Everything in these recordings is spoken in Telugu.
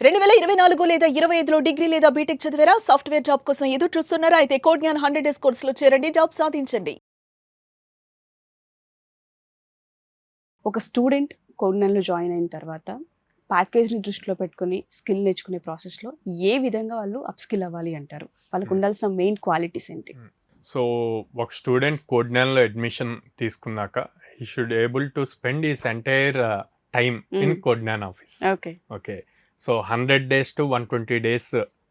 2024 లేదా 25లో డిగ్రీ లేదా బీటెక్ చదివారా? సాఫ్ట్‌వేర్ జాబ్ కోసం ఎదురు చూస్తున్నారా? అయితే కోడ్ జ్ఞాన్ 100 డేస్ కోర్సులో చేరండి. జాబ్ సాధించండి. ఒక స్టూడెంట్ కోడినెలలో జాయిన్ అయిన తర్వాత ప్యాకేజ్ని దృష్టిలో పెట్టుకొని స్కిల్ నేర్చుకునే ప్రాసెస్లో ఏ విధంగా వాళ్ళు అప్స్కిల్ అవ్వాలి అంటారు? వాళ్ళకు ఉండాల్సిన మెయిన్ క్వాలిటీస్ ఏంటి? సో ఒక స్టూడెంట్ కోడ్నాన్లో అడ్మిషన్ తీసుకున్నాక he should able to spend is entire time in కోడ్నాన్ office. Okay. Okay, so 100 days to 120 days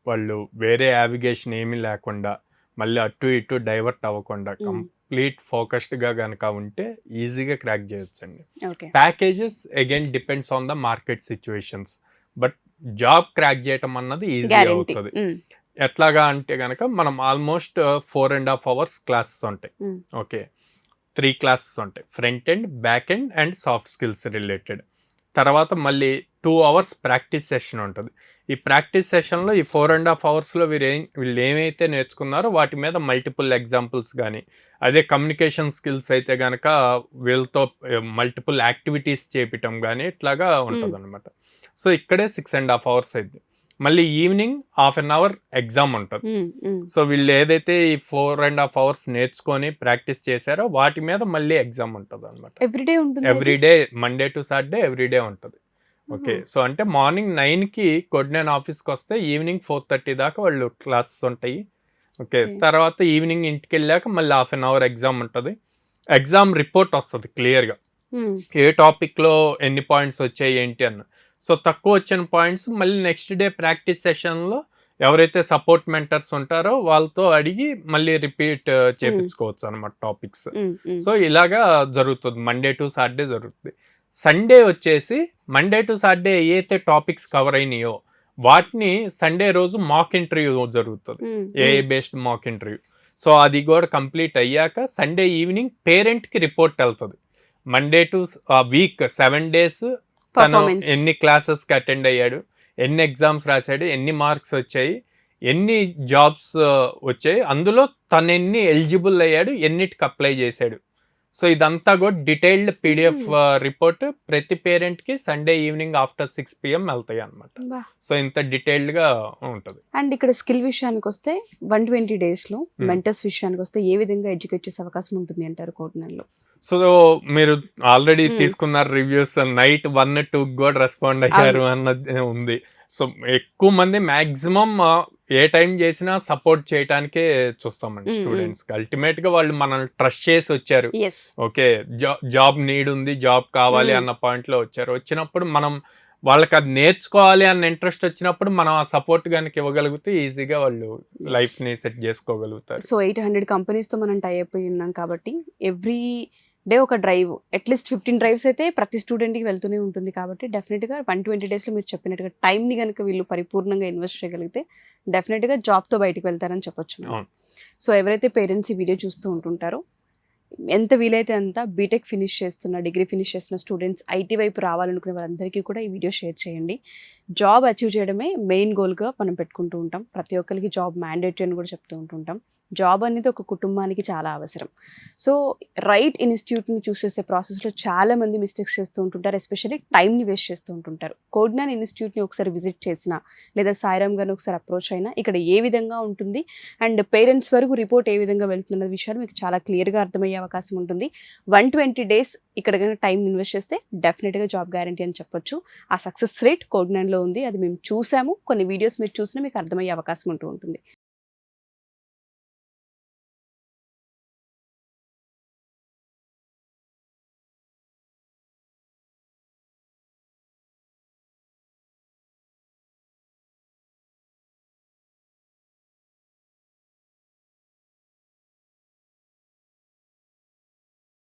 వాళ్ళు వేరే యావిగేషన్ ఏమీ లేకుండా మళ్ళీ అటు ఇటు డైవర్ట్ అవ్వకుండా కంప్లీట్ ఫోకస్డ్గా కనుక ఉంటే ఈజీగా క్రాక్ చేయొచ్చండి. Packages again depends on the market situations, but job crack చేయటం అన్నది ఈజీ అవుతుంది. ఎట్లాగా అంటే కనుక మనం ఆల్మోస్ట్ 4.5 hours క్లాసెస్ ఉంటాయి. ఓకే, 3 classes ఉంటాయి, front end, back end and soft skills related. తర్వాత మళ్ళీ 2 hours ప్రాక్టీస్ సెషన్ ఉంటుంది. ఈ ప్రాక్టీస్ సెషన్లో ఈ 4.5 hours వీళ్ళు ఏమైతే నేర్చుకున్నారో వాటి మీద మల్టిపుల్ ఎగ్జాంపుల్స్ కానీ, అదే కమ్యూనికేషన్ స్కిల్స్ అయితే కనుక వీళ్ళతో మల్టిపుల్ యాక్టివిటీస్ చేపించడం కానీ ఇట్లాగా ఉంటుంది అనమాట. సో ఇక్కడే 6.5 hours అయింది. మళ్ళీ ఈవినింగ్ 1/2 hour ఎగ్జామ్ ఉంటుంది. సో వీళ్ళు ఏదైతే ఈ 4.5 hours నేర్చుకొని ప్రాక్టీస్ చేశారో వాటి మీద మళ్ళీ ఎగ్జామ్ ఉంటుంది అనమాట. Everyday Monday to Saturday everyday ఉంటుంది. ఓకే, సో అంటే మార్నింగ్ 9కి కోడ్నాన్ ఆఫీస్కి వస్తే ఈవినింగ్ 4:30 దాకా వాళ్ళు క్లాసెస్ ఉంటాయి. ఓకే, తర్వాత ఈవినింగ్ ఇంటికి వెళ్ళాక మళ్ళీ 1/2 hour ఎగ్జామ్ ఉంటుంది. ఎగ్జామ్ రిపోర్ట్ వస్తుంది క్లియర్గా, ఏ టాపిక్లో ఎన్ని పాయింట్స్ వచ్చాయి ఏంటి అన్న. సో తక్కువ వచ్చిన పాయింట్స్ మళ్ళీ నెక్స్ట్ డే ప్రాక్టీస్ సెషన్లో ఎవరైతే సపోర్ట్ మెంటర్స్ ఉంటారో వాళ్ళతో అడిగి మళ్ళీ రిపీట్ చేయించుకోవచ్చు అనమాట టాపిక్స్. సో ఇలాగా జరుగుతుంది, మండే టు సాటర్డే జరుగుతుంది. సండే వచ్చేసి మండే టు సాటర్డే ఏదైతే టాపిక్స్ కవర్ అయినాయో వాటిని సండే రోజు మాక్ ఇంటర్వ్యూ జరుగుతుంది, AI based mock interview. So అది కూడా కంప్లీట్ అయ్యాక సండే ఈవినింగ్ పేరెంట్కి రిపోర్ట్ వెళ్తుంది. మండే టు వీక్ 7 days తను ఎన్ని క్లాసెస్కి అటెండ్ అయ్యాడు, ఎన్ని ఎగ్జామ్స్ రాశాడు, ఎన్ని మార్క్స్ వచ్చాయి, ఎన్ని జాబ్స్ వచ్చాయి, అందులో తను ఎన్ని ఎలిజిబుల్ అయ్యాడు, ఎన్నిటికి అప్లై చేశాడు. సో ఇదంతా కూడా డీటెయిల్డ్ PDF రిపోర్ట్ ప్రతి పేరెంట్కి సండే ఈవినింగ్ ఆఫ్టర్ 6 PM వెళ్తాయి అనమాట. సో ఇంత డీటెయిల్డ్గా ఉంటుంది. అండ్ ఇక్కడ స్కిల్ విషయానికి వస్తే 120 daysలో మెంటర్స్ విషయానికి వస్తే ఏ విధంగా ఎడ్యుకేట్ చేసే అవకాశం ఉంటుంది అంటారు కోడ్నాన్లో? సో మీరు ఆల్రెడీ తీసుకున్నారు రివ్యూస్, నైట్ 1-2 కూడా రెస్పాండ్ అయ్యారు అన్నది ఉంది. సో ఎక్కువ మంది మ్యాక్సిమం ఏ టైం చేసినా సపోర్ట్ చేయడానికే చూస్తామండి స్టూడెంట్స్కి. అల్టిమేట్గా వాళ్ళు మనల్ని ట్రస్ట్ చేసి వచ్చారు. ఓకే, జాబ్ నీడ్ ఉంది, జాబ్ కావాలి అన్న పాయింట్లో వచ్చారు. వచ్చినప్పుడు మనం వాళ్ళకి అది నేర్చుకోవాలి అన్న ఇంట్రెస్ట్ వచ్చినప్పుడు మనం ఆ సపోర్ట్ కనుక ఇవ్వగలిగితే ఈజీగా వాళ్ళు లైఫ్ని సెట్ చేసుకోగలుగుతారు. సో 800 కంపెనీస్తో మనం టై అయిపోయి ఉన్నాం కాబట్టి ఎవ్రీ డే ఒక డ్రైవ్, అట్లీస్ట్ 15 drives అయితే ప్రతి స్టూడెంట్కి వెళ్తూనే ఉంటుంది. కాబట్టి డెఫినెట్గా 120 daysలో మీరు చెప్పినట్టుగా టైంని కనుక వీళ్ళు పరిపూర్ణంగా ఇన్వెస్ట్ చేయగలిగితే డెఫినెట్గా జాబ్తో బయటికి వెళ్తారని చెప్పొచ్చు. సో ఎవరైతే పేరెంట్స్ ఈ వీడియో చూస్తూ ఉంటుంటారో ఎంత వీలైతే అంత బీటెక్ ఫినిష్ చేస్తున్న, డిగ్రీ ఫినిష్ చేస్తున్న స్టూడెంట్స్, ఐటీ వైపు రావాలనుకునే వాళ్ళందరికీ కూడా ఈ వీడియో షేర్ చేయండి. జాబ్ అచీవ్ చేయడమే మెయిన్ గోల్గా మనం పెట్టుకుంటూ ఉంటాం. ప్రతి ఒక్కరికి జాబ్ మ్యాండేటరీ అని కూడా చెప్తూ ఉంటుంటాం. జాబ్ అనేది ఒక కుటుంబానికి చాలా అవసరం. సో రైట్ ఇన్స్టిట్యూట్ని చూస్ చేసే ప్రాసెస్లో చాలామంది మిస్టేక్స్ చేస్తూ ఉంటుంటారు, ఎస్పెషల్లీ టైంని వేస్ట్ చేస్తూ ఉంటుంటారు. కోడ్నాన్ ఇన్స్టిట్యూట్ని ఒకసారి విజిట్ చేసినా లేదా సాయిరామ్ గారిని ఒకసారి అప్రోచ్ అయినా ఇక్కడ ఏ విధంగా ఉంటుంది అండ్ పేరెంట్స్ వరకు రిపోర్ట్ ఏ విధంగా వెళ్తున్న విషయాలు మీకు చాలా క్లియర్గా అర్థమయ్యే అవకాశం ఉంటుంది. 120 days ఇక్కడ కనుక టైం ఇన్వెస్ట్ చేస్తే డెఫినెట్గా జాబ్ గ్యారంటీ అని చెప్పొచ్చు. ఆ సక్సెస్ రేట్ కోడ్నాన్లో ఉంది, అది మేము చూసాము. కొన్ని వీడియోస్ మీరు చూసినా మీకు అర్థమయ్యే అవకాశం ఉంటుంది.